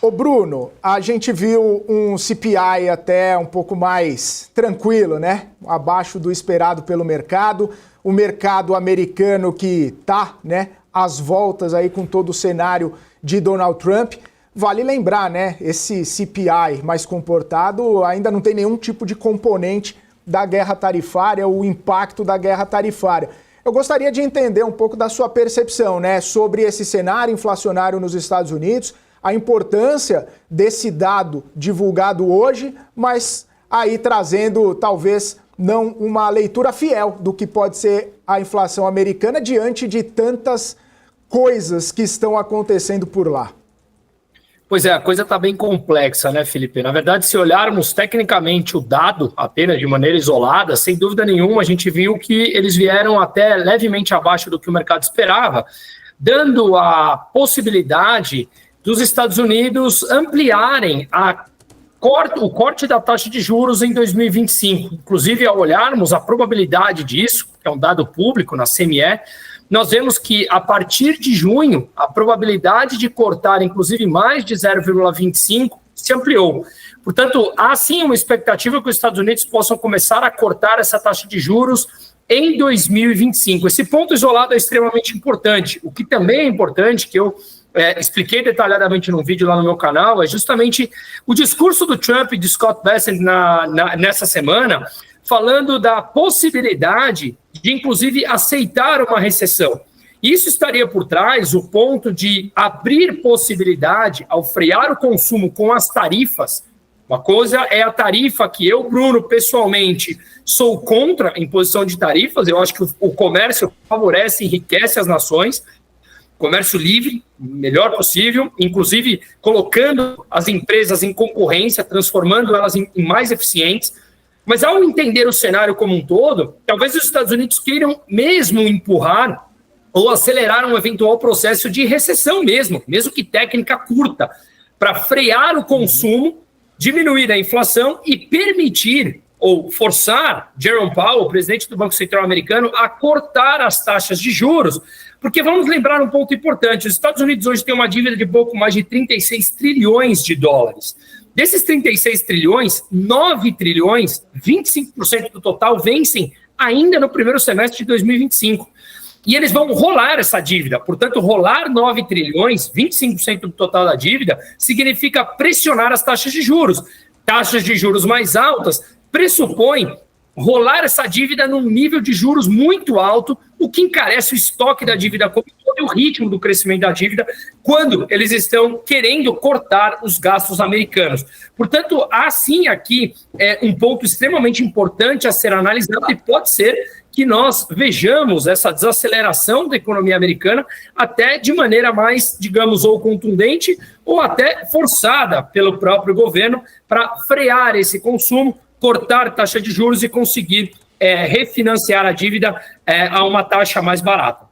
Ô Bruno, a gente viu um CPI até um pouco mais tranquilo, né? Abaixo do esperado pelo mercado. O mercado americano que tá, né, às voltas aí com todo o cenário de Donald Trump. Vale lembrar, né? Esse CPI mais comportado ainda não tem nenhum tipo de componente da guerra tarifária, o impacto da guerra tarifária. Eu gostaria de entender um pouco da sua percepção, né, sobre esse cenário inflacionário nos Estados Unidos, a importância desse dado divulgado hoje, mas aí trazendo talvez não uma leitura fiel do que pode ser a inflação americana diante de tantas coisas que estão acontecendo por lá. Pois é, a coisa está bem complexa, né, Felipe? Na verdade, se olharmos tecnicamente o dado apenas de maneira isolada, sem dúvida nenhuma, a gente viu que eles vieram até levemente abaixo do que o mercado esperava, dando a possibilidade dos Estados Unidos ampliarem o corte da taxa de juros em 2025. Inclusive, ao olharmos a probabilidade disso, que é um dado público na CME, nós vemos que, a partir de junho, a probabilidade de cortar, inclusive, mais de 0,25 se ampliou. Portanto, há sim uma expectativa que os Estados Unidos possam começar a cortar essa taxa de juros em 2025. Esse ponto isolado é extremamente importante. O que também é importante, que eu expliquei detalhadamente num vídeo lá no meu canal, é justamente o discurso do Trump e de Scott Bessent nessa semana, falando da possibilidade de, inclusive, aceitar uma recessão. Isso estaria por trás o ponto de abrir possibilidade ao frear o consumo com as tarifas. Uma coisa é a tarifa que eu, Bruno, pessoalmente, sou contra a imposição de tarifas. Eu acho que o comércio favorece e enriquece as nações. Comércio livre, melhor possível, inclusive colocando as empresas em concorrência, transformando elas em mais eficientes. Mas ao entender o cenário como um todo, talvez os Estados Unidos queiram mesmo empurrar ou acelerar um eventual processo de recessão mesmo que técnica curta, para frear o consumo, diminuir a inflação e permitir ou forçar Jerome Powell, presidente do Banco Central americano, a cortar as taxas de juros. Porque vamos lembrar um ponto importante, os Estados Unidos hoje têm uma dívida de pouco mais de 36 trilhões de dólares. Desses 36 trilhões, 9 trilhões, 25% do total, vencem ainda no primeiro semestre de 2025. E eles vão rolar essa dívida. Portanto, rolar 9 trilhões, 25% do total da dívida, significa pressionar as taxas de juros. Taxas de juros mais altas pressupõem rolar essa dívida num nível de juros muito alto, o que encarece o estoque da dívida como todo e o ritmo do crescimento da dívida quando eles estão querendo cortar os gastos americanos. Portanto, há sim aqui um ponto extremamente importante a ser analisado e pode ser que nós vejamos essa desaceleração da economia americana até de maneira mais, digamos, ou contundente ou até forçada pelo próprio governo para frear esse consumo, cortar taxa de juros e conseguir refinanciar a dívida a uma taxa mais barata.